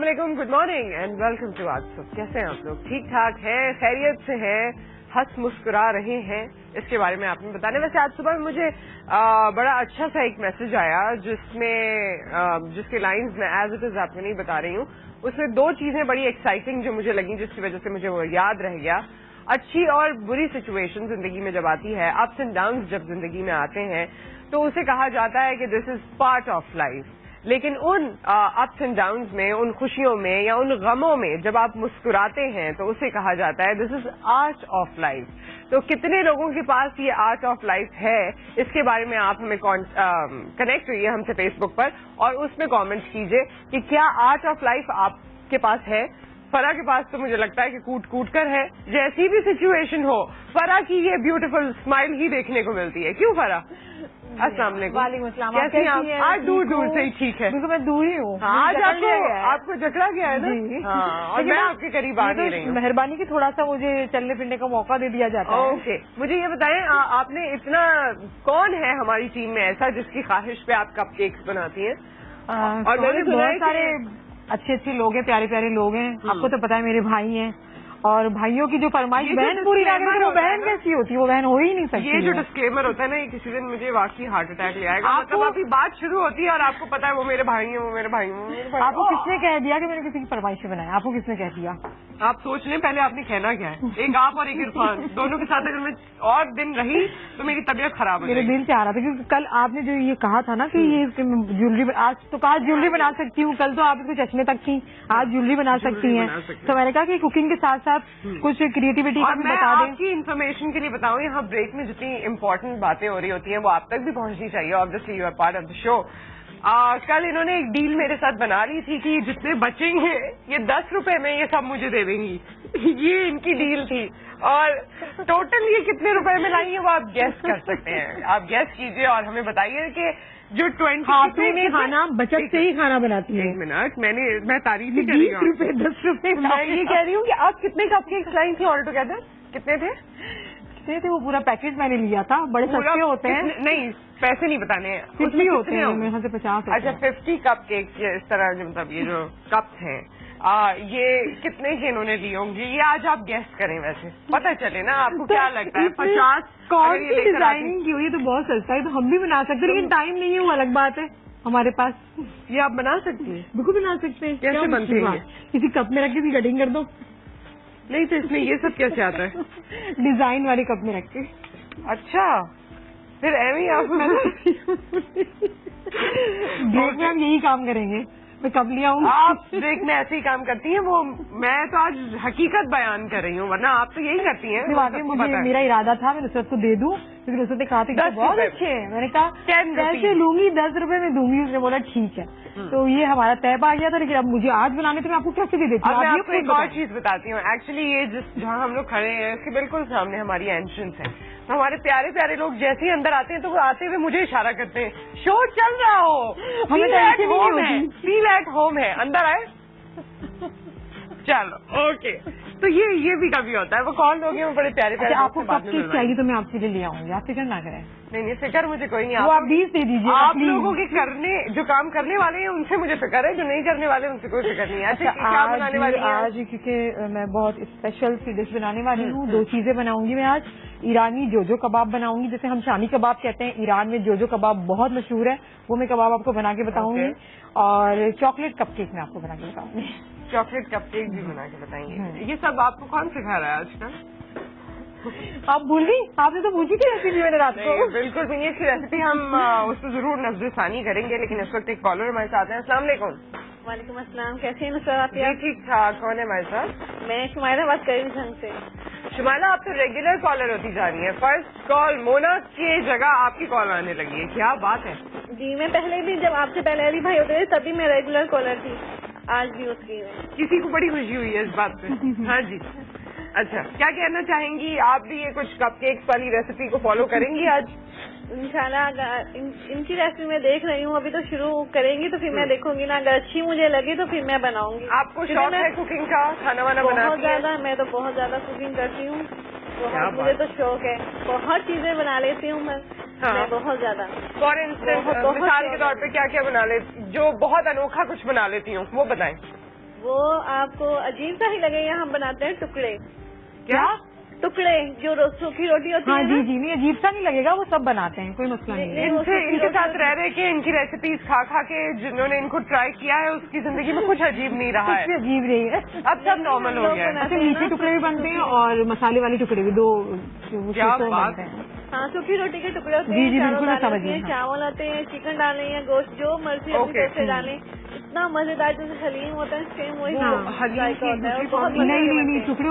السلام علیکم, good morning and welcome to آج صبح. کیسے ہیں آپ لوگ؟ ٹھیک ٹھاک ہیں, خیریت سے ہیں, ہنس مسکرا رہے ہیں؟ اس کے بارے میں آپ نے بتانا. ویسے آج صبح مجھے بڑا اچھا سا ایک میسج آیا جس کے لائنز میں ایز اٹ از آپ کو نہیں بتا رہی ہوں. اس میں دو چیزیں بڑی ایکسائٹنگ جو مجھے لگیں, جس کی وجہ سے مجھے وہ یاد رہ گیا. اچھی اور بری سچویشن زندگی میں جب آتی ہے, اپس اینڈ ڈاؤنز جب زندگی میں آتے ہیں, تو اسے کہا جاتا ہے کہ دس از پارٹ آف لائف. لیکن ان اپس اینڈ ڈاؤنز میں, ان خوشیوں میں یا ان غموں میں جب آپ مسکراتے ہیں تو اسے کہا جاتا ہے دس از آرٹ آف لائف. تو کتنے لوگوں کے پاس یہ آرٹ آف لائف ہے, اس کے بارے میں آپ ہمیں کنیکٹ ہوئیے ہم سے فیس بک پر, اور اس میں کامنٹ کیجئے کہ کیا آرٹ آف لائف آپ کے پاس ہے. فرح کے پاس تو مجھے لگتا ہے کہ کوٹ کوٹ کر ہے. جیسی بھی سچویشن ہو, فرح کی یہ بیوٹیفل اسمائل ہی دیکھنے کو ملتی ہے. کیوں فرح؟ السلام علیکم. وعلیکم السلام. کیسی ہیں؟ آج دور دور سے ہی ٹھیک ہے. میں دور ہی ہوں. آج آپ کو جکڑا گیا ہے نا, اور میں آپ کے قریب آ نہیں رہی ہوں. مہربانی کی تھوڑا سا مجھے چلنے پھرنے کا موقع دے دیا جاتا ہے. اوکے, مجھے یہ بتائیں آپ نے اتنا, کون ہے ہماری ٹیم میں ایسا جس کی خواہش پہ آپ کپ کیکس بناتی ہیں؟ اور بہت سارے اچھے اچھے لوگ ہیں, پیارے پیارے لوگ ہیں. آپ کو تو پتا ہے میرے بھائی ہیں, اور بھائیوں کی جو فرمائش بہن پوری نہ کرے وہ بہن کیسی ہوتی ہے, وہ بہن ہو ہی نہیں سکتی. یہ جو ڈسکلیمر ہوتا ہے نا, یہ کسی دن مجھے واقعی ہارٹ اٹیک لے آئے گا. مطلب آپ کی بات شروع ہوتی ہے اور آپ کو پتا ہے وہ میرے بھائی ہیں, وہ میرے بھائی ہیں. آپ کو کس نے کہہ دیا کہ میں نے کسی کی فرمائش بنایا؟ آپ کو کس نے کہہ دیا؟ آپ سوچ لیں پہلے آپ نے کہنا کیا ہے. ایک آپ اور ایک عرفان, دونوں کے ساتھ اگر میں اور دن رہی تو میری طبیعت خراب ہو جائے گی. میرے دل سے آ رہا تھا کیونکہ کل آپ نے جو یہ کہا تھا نا کہ یہ جیولری, آج تو کہا جیولری بنا سکتی ہوں, کل تو آپ اس کو چشمے تک تھی, آج جیولری بنا سکتی ہیں. تو میں نے کہا کہ کوکنگ کے ساتھ ساتھ کچھ کریٹیوٹی کا بھی بتا دیں. آپ کی انفارمیشن کے لیے بتاؤں, یہاں بریک میں جتنی امپورٹنٹ باتیں ہو رہی ہوتی ہیں وہ آپ تک بھی پہنچنی چاہیے. Obviously you are part of the show. کل انہوں نے ایک ڈیل میرے ساتھ بنا لی تھی کہ جتنے بچیں گے یہ 10 روپے میں یہ سب مجھے دے دیں گی. یہ ان کی ڈیل تھی, اور ٹوٹل یہ کتنے روپے میں لائی ہیں وہ آپ گیس کر سکتے ہیں. آپ گیس کیجئے اور ہمیں بتائیے کہ جو 20 میں کھانا بچت سے ہی کھانا بناتی ہے. 1 منٹ, میں تعریف ہی کر رہی ہوں. 20 روپے 10 روپے میں یہ کہہ رہی ہوں کہ آپ کتنے کپ کیکس لائی تھی آل ٹوگیدر؟ کتنے تھے؟ وہ پورا پیکج میں نے لیا تھا. بڑے سستے ہوتے ہیں. نہیں, پیسے نہیں بتانے ہیں. 50 ہوتے ہیں, میرے خیال سے 50. اچھا, 50 کپ کیکس اس طرح, مطلب یہ جو کپس ہیں یہ کتنے کے انہوں نے لیے ہوں گے, یہ آج آپ گیس کریں. ویسے پتہ چلے نا آپ کو کیا لگتا ہے. 50 کون سی ڈیزائننگ کی ہوئی ہے تو بہت سستا ہے, تو ہم بھی بنا سکتے ہیں, لیکن ٹائم نہیں ہے, وہ الگ بات ہے ہمارے پاس. یہ آپ بنا سکتی ہیں؟ بالکل بنا سکتے ہیں. کیسے بنتے ہیں؟ کسی کپ میں رکھ کے کٹنگ کر دو. نہیں تو اس میں یہ سب کیسے آتا ہے؟ ڈیزائن والے کپ میں رکھ کے. اچھا, پھر ایویں آپ بریک میں ہم یہی کام کریں گے. میں کب لیا ہوں, آپ بریک میں ایسے ہی کام کرتی ہیں. وہ میں تو آج حقیقت بیان کر رہی ہوں, ورنہ آپ تو یہی کرتی ہیں. واقعی مجھے میرا ارادہ تھا میں نصرت کو دے دوں, کیونکہ نصرت نے کہا تھا کہ بہت اچھے ہیں. میں نے کہا 10 پیسے لوں گی, 10 روپے میں دوں گی. اس نے بولا ٹھیک ہے. تو یہ ہمارا طے پا گیا تھا. لیکن اب مجھے آج بنانے تو میں آپ کو کیسے دے دیتی ہوں. میں آپ کو ایک اور چیز بتاتی ہوں. ایکچولی یہ جہاں ہم لوگ کھڑے ہیں اس کے بالکل سامنے ہماری انٹرنس ہے. ہمارے پیارے پیارے لوگ جیسے ہی اندر آتے ہیں تو وہ آتے ہوئے مجھے اشارہ کرتے ہیں شو چل رہا ہو, فیل ایٹ ہوم ہے, اندر آئے. چلو اوکے. تو یہ بھی کبھی ہوتا ہے. وہ کون لوگ ہیں وہ بڑے پیارے پیارے. آپ کو کب کیک چاہیے تو میں آپ کے لیے لے آؤں گی, آپ فکر نہ کریں. نہیں فکر مجھے کوئی نہیں. آپ 20 دے دیجیے. آپ لوگوں کے کرنے, جو کام کرنے والے ہیں ان سے مجھے فکر ہے, جو نہیں کرنے والے ان سے کوئی فکر نہیں ہے. کیا بنانے والی ہیں آج؟ کیونکہ میں بہت اسپیشل سی ڈش بنانے والی ہوں. 2 چیزیں بناؤں گی میں آج. ایرانی جوجو کباب بناؤں گی, جیسے ہم شامی کباب کہتے ہیں. ایران میں جوجو کباب بہت مشہور ہے, وہ میں کباب آپ کو بنا کے بتاؤں گی. اور چاکلیٹ کپ کیک میں آپ کو بنا کے بتاؤں گی. چاکلیٹ کپ کیک بھی بنا کے بتائیں گے. یہ سب آپ کو کون سکھا رہا ہے آج کل؟ آپ بھول گئی, آپ نے تو پوچھی تھی ریسیپی میں نے رات کو. بالکل بھی نہیں, اس کی ریسیپی ہم اس کو ضرور نظر ثانی کریں گے. لیکن اس وقت ایک کالر ہمارے ساتھ ہیں. السلام علیکم. وعلیکم السلام. کیسے ہیں سر آپ؟ ٹھیک ٹھاک. کون ہے ہمارے ساتھ؟ میں شمائلہ بات کر رہی ہوں جھنگ سے. شمائلہ, آپ تو ریگولر کالر ہوتی جا رہی ہے. فرسٹ کال مونا کی جگہ آپ کی کال آنے لگی ہے, کیا بات ہے؟ جی میں پہلے بھی, جب آپ سے پہلے علی بھائی ہوتے تھے تبھی میں ریگولر کالر تھی, آج بھی اس کی. کسی کو بڑی خوشی ہوئی ہے اس بات پہ. ہاں جی. اچھا, کیا کہنا چاہیں گی آپ بھی؟ یہ کچھ کپ کیکس والی ریسیپی کو فالو کریں گی آج؟ انشاءاللہ ان کی ریسیپی میں دیکھ رہی ہوں. ابھی تو شروع کریں گی تو پھر میں دیکھوں گی نا, اگر اچھی مجھے لگی تو پھر میں بناؤں گی. آپ کو شوق ہے کوکنگ کا, کھانا وانا بناتی ہیں؟ بہت زیادہ, میں تو بہت زیادہ کوکنگ کرتی ہوں. مجھے تو شوق ہے, بہت چیزیں بنا لیتی ہوں میں. بہت زیادہ. فار انسٹنس مثال کے طور پہ کیا کیا بنا لیتی, جو بہت انوکھا کچھ بنا لیتی ہوں وہ بتائیں. وہ آپ کو عجیب سا ہی لگے گا. ہم بناتے ہیں ٹکڑے. کیا ٹکڑے جو سوکھی روٹی ہوتی ہے. ہاں جی نہیں عجیب سا نہیں لگے گا, وہ سب بناتے ہیں, کوئی مسئلہ نہیں ہے. ان کے ساتھ رہ رہے کہ ان کی ریسیپیز کھا کھا کے جنہوں نے ان کو ٹرائی کیا ہے اس کی زندگی میں کچھ عجیب نہیں رہا ہے. عجیب رہی ہے, اب سب نارمل ہو گیا ہے. میٹھے ٹکڑے بھی بنتے ہیں اور مسالے والے ٹکڑے بھی, 2 بنتے ہیں. ہاں سوکھی روٹی کے ٹکڑے ہوتے جی ہیں. جی بالکل سمجھ گئی. چاول آتے ہیں, چکن ڈالیں یا گوشت جو مرضی اپنی طرف سے ڈالیں. اتنا مزیدار جیسے حلیم ہوتا ہے سیم وہی ذائقہ ہوتا ہے. بہت نہیں ٹکڑے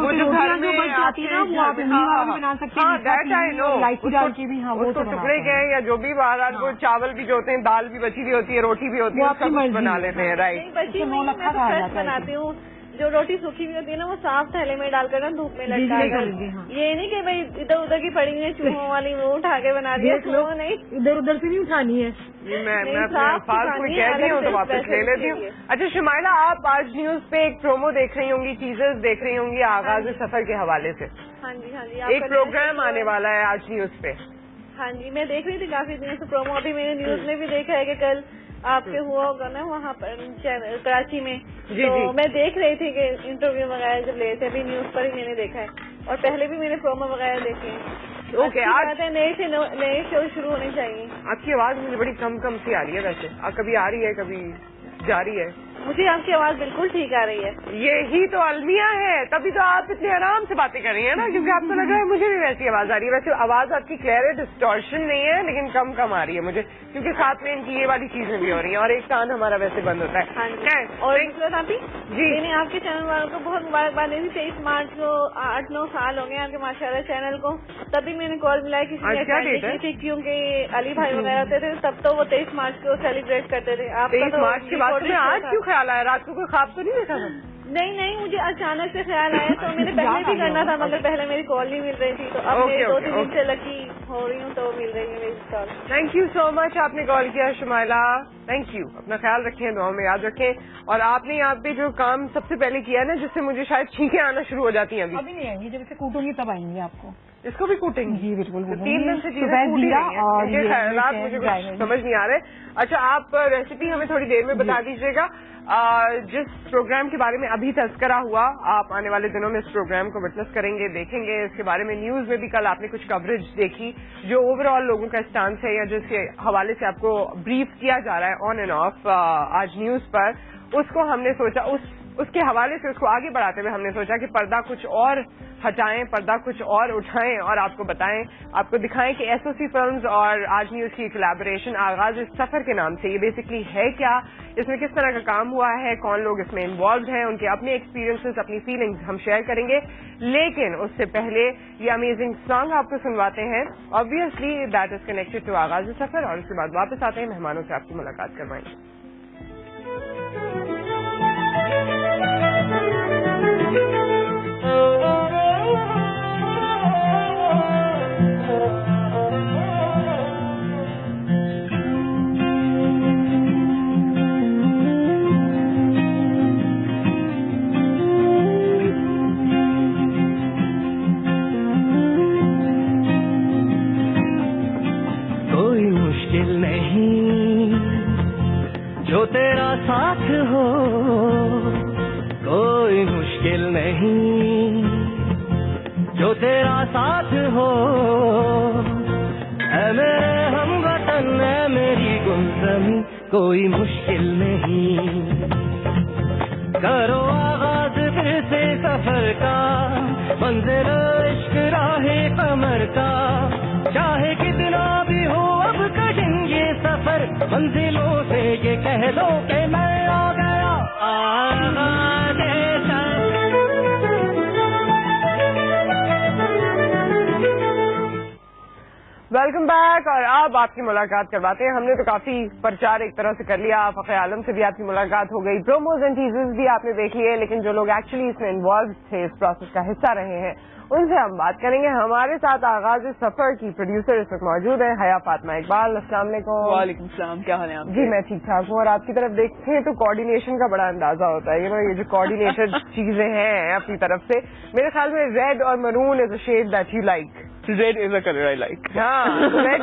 آتی ہے نا وہ آپ بنا سکتے ہیں. اس کو ٹکڑے کے یا جو بھی باہر وہ چاول بھی جو ہوتے ہیں, دال بھی بچی ہوئی ہوتی ہے, روٹی بھی ہوتی ہے, آپ بنا لیتے ہیں. رائٹ, بچی میں بناتی ہوں. جو روٹی سوکھی ہوئی ہوتی ہے نا وہ صاف تھیلے میں ڈال کر نا دھوپ میں لٹکا کر, یہ نہیں کہ بھائی ادھر ادھر کی پڑی ہوئی چوہوں والی وہ اٹھا کے بنا دیا. نہیں ادھر ادھر سے نہیں اٹھانی ہے. میں اپنے الفاظ کوئی کہہ رہی ہوں تو واپس لے لیتی ہوں. اچھا شمائلہ, آپ آج نیوز پہ ایک پرومو دیکھ رہی ہوں گی, ٹیزرز دیکھ رہی ہوں گی آغاز سفر کے حوالے سے. ہاں جی ایک پروگرام آنے والا ہے آج نیوز پہ. ہاں جی میں دیکھ رہی تھی کافی دنوں سے پرومو. ابھی میں نے نیوز میں بھی دیکھا ہے کہ کل آپ کے ہوا ہوگا نا وہاں پر کراچی میں. تو میں دیکھ رہی تھی کہ انٹرویو وغیرہ جب لے تھے, ابھی نیوز پر ہی میں نے دیکھا ہے, اور پہلے بھی میں نے پرومو وغیرہ دیکھے ہیں. اوکے, آج نئے شو شروع ہونے چاہیے. آپ کی آواز مجھے بڑی کم سی آ رہی ہے ویسے, کبھی آ رہی ہے کبھی جا رہی ہے. مجھے آپ کی آواز بالکل ٹھیک آ رہی ہے. یہی تو المیہ ہے, تبھی تو آپ اتنے آرام سے باتیں کر رہی ہیں نا, کیونکہ آپ کو لگ رہا ہے مجھے بھی ویسی آواز آ رہی ہے. ویسے آواز آپ کی کلیئر ہے, ڈسٹورشن نہیں ہے, لیکن کم آ رہی ہے مجھے, کیونکہ ساتھ میں ان کی یہ والی چیزیں بھی ہو رہی ہیں اور ایک کان ہمارا ویسے بند ہوتا ہے. اور جی میں نے آپ کے چینل والوں کو بہت مبارکباد دی تھی. 23 مارچ کو 8-9 سال ہو گئے آپ کے ماشاء اللہ چینل کو. تبھی میں نے کال ملائی کسی نے تھی, کیونکہ علی بھائی وغیرہ ہوتے تھے تب تو وہ 23 مارچ کو سیلیبریٹ کرتے تھے. آپ 23 مارچ کے بعد میں آج کیوں خیال آیا؟ رات کو کوئی خواب تو نہیں دیکھا تھا؟ نہیں مجھے اچانک سے خیال آیا, تو میں نے پہلے بھی کرنا تھا مگر پہلے میری کال نہیں مل رہی تھی. تو اب میں 2-3 دن سے لکی ہو رہی ہوں تو مل رہی ہے میری کال. تھینک یو سو مچ, آپ نے کال کیا شمائلہ, تھینک یو. اپنا خیال رکھیں, دعاؤں میں یاد رکھیں. اور آپ نے یہاں پہ جو کام سب سے پہلے کیا نا, جس سے مجھے شاید چھینکیں آنا شروع ہو جاتی ہیں. ابھی نہیں آئیں گی, جب اسے کوٹوں گی تب آئیں گی آپ کو. اس کو بھی کوٹیں گی؟ جی بالکل. 3 دن سے چیزیں خیالات مجھے کچھ سمجھ نہیں آ رہے. اچھا آپ ریسیپی ہمیں تھوڑی دیر میں بتا دیجیے گا. جس پروگرام کے بارے میں ابھی تذکرہ ہوا, آپ آنے والے دنوں میں اس پروگرام کو وٹنس کریں گے, دیکھیں گے. اس کے بارے میں نیوز میں بھی کل آپ نے کچھ کوریج دیکھی, جو اوور آل لوگوں کا اسٹانس ہے یا جس کے حوالے سے آپ کو بریف کیا جا رہا ہے آن اینڈ آف آج نیوز پر, اس کو ہم نے سوچا اس کے حوالے سے اس کو آگے بڑھاتے ہوئے ہم نے سوچا کہ پردہ کچھ اور ہٹائیں, پردہ کچھ اور اٹھائیں اور آپ کو بتائیں, آپ کو دکھائیں کہ ایس او سی فلمز اور آج نیوز کی کولیبوریشن آغاز اس سفر کے نام سے یہ بیسکلی ہے کیا, اس میں کس طرح کا کام ہوا ہے, کون لوگ اس میں انوالوڈ ہیں, ان کے اپنے ایکسپیرینسز, اپنی فیلنگز ہم شیئر کریں گے. لیکن اس سے پہلے یہ امیزنگ سانگ آپ کو سنواتے ہیں. Obviously that is connected to آغاز سفر, اور اس کے بعد واپس آتے ہیں, مہمانوں سے آپ کی ملاقات کروائیں گے. کوئی مشکل نہیں جو تیرا ساتھ ہو, کوئی مشکل نہیں جو تیرا ساتھ ہو, اے میرے ہم وطن, اے میری گلزن, کوئی مشکل نہیں. کرو آغاز پھر سے سفر کا, منزل عشق راہ قمر کا, چاہے کتنا بھی ہو اب کٹھن یہ سفر, منزلوں سے یہ کہہ دو کہ میں آ گیا آغاز سفر. Welcome back. اور اب آپ کی ملاقات کرواتے ہیں. ہم نے تو کافی پرچار ایک طرح سے کر لیا, فخر عالم سے بھی آپ کی ملاقات ہو گئی, پروموز اینڈ ٹیزرز بھی آپ نے دیکھ لیے, لیکن جو لوگ ایکچولی اس میں انوالو تھے, اس پروسیس کا حصہ رہے ہیں, ان سے ہم بات کریں گے. ہمارے ساتھ آغاز سفر کی پروڈیوسر اس وقت موجود ہیں, حیا فاطمہ اقبال. السلام علیکم. وعلیکم السلام, کیا حال ہے آپ؟ جی میں ٹھیک ٹھاک ہوں, اور آپ کی طرف دیکھتے تو کوآرڈینیشن کا بڑا اندازہ ہوتا ہے. یہ جو کوآرڈینیٹڈ چیزیں ہیں اپنی طرف سے, میرے خیال میں ریڈ اور maroon is a shade that you like. Red is a color I like. ہاں, ریڈ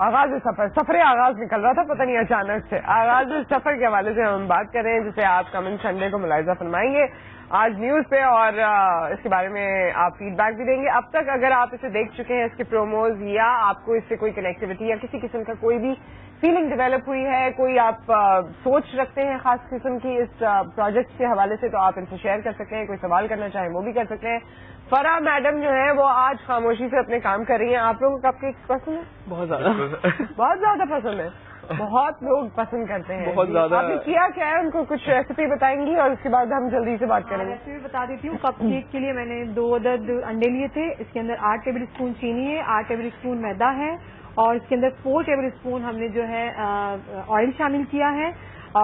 آغاز سفر آغاز نکل رہا تھا پتہ نہیں اچانک سے. آغاز سفر کے حوالے سے ہم بات کر رہے ہیں جسے آپ کمنگ سنڈے کو ملاحظہ فرمائیں گے آج نیوز پہ, اور اس کے بارے میں آپ فیڈ بیک بھی دیں گے. اب تک اگر آپ اسے دیکھ چکے ہیں, اس کے پروموز, یا آپ کو اس سے کوئی کنیکٹیوٹی یا کسی قسم کا کوئی بھی فیلنگ ڈیولپ ہوئی ہے, کوئی آپ سوچ رکھتے ہیں خاص قسم کی اس پروجیکٹ کے حوالے سے, تو آپ ان سے شیئر کر سکتے ہیں. کوئی سوال کرنا چاہیں وہ بھی کر سکتے ہیں. فرح میڈم جو ہے وہ آج خاموشی سے اپنے کام کر رہی ہیں. آپ لوگوں کو کپ کیکس پسند ہے؟ بہت زیادہ بہت زیادہ پسند ہے. بہت لوگ پسند کرتے ہیں. بہت زیادہ. آپ نے کیا کیا ہے, ان کو کچھ ریسیپی بتائیں گی اور اس کے بعد ہم جلدی سے بات کریں گے. ریسیپی بتا دیتی ہوں. کپ کیک کے لیے میں نے 2 عدد انڈے لیے تھے. اس کے اندر 8 ٹیبل اسپون چینی ہے, 8 ٹیبل اسپون میدا ہے, اور اس کے اندر 4 ٹیبل اسپون ہم نے جو ہے آئل شامل کیا ہے,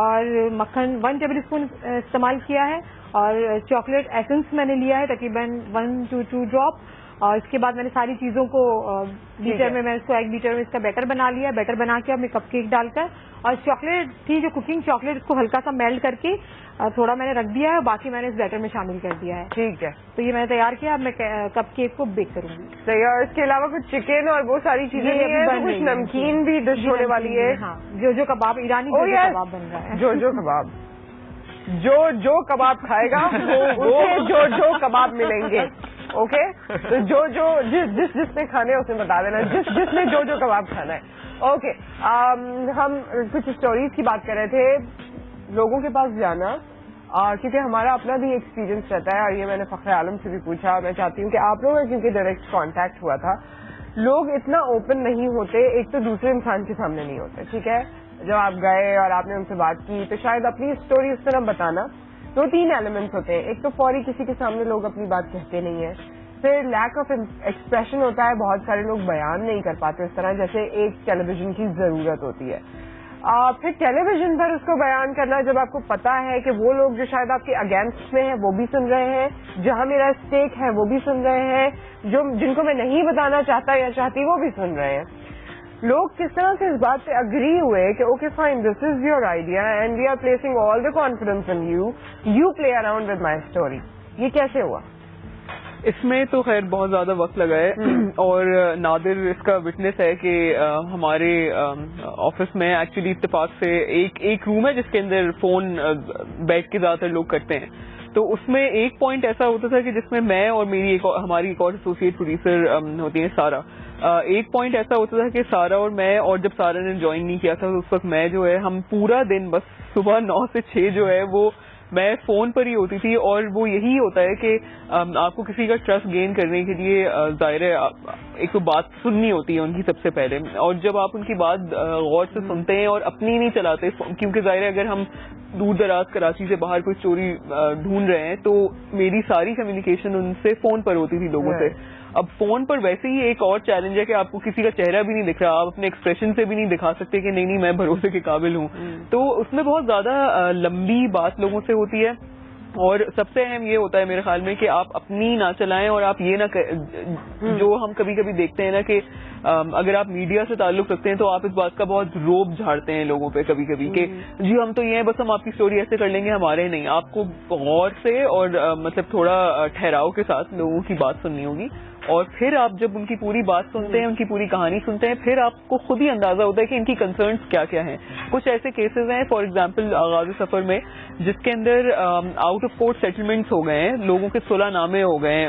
اور مکھن 1 ٹیبل اسپون استعمال کیا ہے, اور چاکلیٹ ایسنس میں نے لیا ہے تقریباً 1 to 2 ڈراپ. اور اس کے بعد میں نے ساری چیزوں کو بیٹر میں اس کو ایگ بیٹر میں اس کا بیٹر بنا لیا. بیٹر بنا کے اب میں کپ کیک ڈال کر, اور چاکلیٹ تھی جو کوکنگ چاکلیٹ, اس کو ہلکا سا میلٹ کر کے تھوڑا میں نے رکھ دیا ہے, باقی میں نے اس بیٹر میں شامل کر دیا ہے. ٹھیک ہے, تو یہ میں نے تیار کیا. اب میں کپ کیک کو بیک کروں گی. صحیح. اور اس کے علاوہ کچھ چکن اور وہ ساری چیزیں بھی ہیں, کچھ نمکین بھی ڈش ہونے والی ہے. ہاں, جو کباب ایرانی کباب بن رہا ہے. جو کباب, جو کباب کھائے گا اسے جو کباب ملیں گے. اوکے, تو جس نے کھانے اسے بتا دینا, جس نے جو کباب کھانا ہے. اوکے, ہم کچھ اسٹوریز کی بات کر رہے تھے, لوگوں کے پاس جانا, کیونکہ ہمارا اپنا بھی ایکسپیرینس رہتا ہے, اور یہ میں نے فخر عالم سے بھی پوچھا. میں چاہتی ہوں کہ آپ لوگوں کا کیونکہ ڈائریکٹ کانٹیکٹ ہوا تھا, لوگ اتنا اوپن نہیں ہوتے, ایک تو دوسرے انسان کے سامنے نہیں ہوتے. ٹھیک ہے, جب آپ گئے اور آپ نے ان سے بات کی تو شاید اپنی اسٹوری اس طرح بتانا. 2-3 ایلیمنٹس ہوتے ہیں. ایک تو فوری کسی کے سامنے لوگ اپنی بات کہتے نہیں ہیں. پھر لیک آف ایکسپریشن ہوتا ہے, بہت سارے لوگ بیان نہیں کر پاتے اس طرح جیسے ایک ٹیلی ویژن کی ضرورت ہوتی ہے. پھر ٹیلی ویژن پر اس کو بیان کرنا, جب آپ کو پتا ہے کہ وہ لوگ جو شاید آپ کے اگینسٹ میں ہیں وہ بھی سن رہے ہیں, جہاں میرا اسٹیک ہے وہ بھی سن رہے ہیں, جن کو میں نہیں بتانا چاہتا یا چاہتی وہ بھی سن رہے ہیں. لوگ کس طرح سے اس بات پہ اگری ہوئے کہ okay fine, this is your idea and we are placing all the confidence in you play around with my story. یہ کیسے ہوا؟ اس میں تو خیر بہت زیادہ وقت لگا ہے, اور نادر اس کا وٹنس ہے کہ ہمارے آفس میں ایکچولی اتفاق سے ایک روم ہے جس کے اندر فون بیٹھ کے زیادہ تر لوگ کرتے ہیں. تو اس میں ایک پوائنٹ ایسا ہوتا تھا کہ جس میں میں اور ہماری ایک اور ایسوسیٹ پروڈیوسر ہوتی ہیں سارا, ایک پوائنٹ ایسا ہوتا تھا کہ سارا اور میں, اور جب سارا نے جوائن نہیں کیا تھا تو اس وقت میں جو ہے, ہم پورا دن بس صبح 9 سے 6 جو ہے وہ میں فون پر ہی ہوتی تھی. اور وہ یہی ہوتا ہے کہ آپ کو کسی کا ٹرسٹ گین کرنے کے لیے ظاہر ہے ایک تو بات سننی ہوتی ہے ان کی سب سے پہلے, اور جب آپ ان کی بات غور سے سنتے ہیں اور اپنی نہیں چلاتے, کیونکہ ظاہر ہے اگر ہم دور دراز کراچی سے باہر کوئی اسٹوری ڈھونڈ رہے ہیں تو میری ساری کمیونیکیشن ان سے فون پر ہوتی تھی لوگوں سے. اب فون پر ویسے ہی ایک اور چیلنج ہے کہ آپ کو کسی کا چہرہ بھی نہیں دکھ رہا, آپ اپنے ایکسپریشن سے بھی نہیں دکھا سکتے کہ نہیں میں بھروسے کے قابل ہوں. تو اس میں بہت زیادہ لمبی بات لوگوں سے ہوتی ہے, اور سب سے اہم یہ ہوتا ہے میرے خیال میں کہ آپ اپنی نہ چلائیں, اور آپ یہ نہ جو ہم کبھی کبھی دیکھتے ہیں نا کہ اگر آپ میڈیا سے تعلق رکھتے ہیں تو آپ اس بات کا بہت روب جھاڑتے ہیں لوگوں پہ کبھی کبھی کہ جی ہم تو یہ ہیں, بس ہم آپ کی اسٹوری ایسے کر لیں گے, ہمارے نہیں. آپ کو غور سے اور مطلب تھوڑا ٹھہراؤ کے ساتھ لوگوں کی بات سننی ہوگی, اور پھر آپ جب ان کی پوری بات سنتے ہیں, ان کی پوری کہانی سنتے ہیں, پھر آپ کو خود ہی اندازہ ہوتا ہے کہ ان کی کنسرنس کیا کیا ہیں. کچھ ایسے کیسز ہیں فار ایگزامپل آغاز سفر میں جس کے اندر آؤٹ آف کورٹ سیٹلمنٹس ہو گئے ہیں, لوگوں کے صلح نامے ہو گئے ہیں,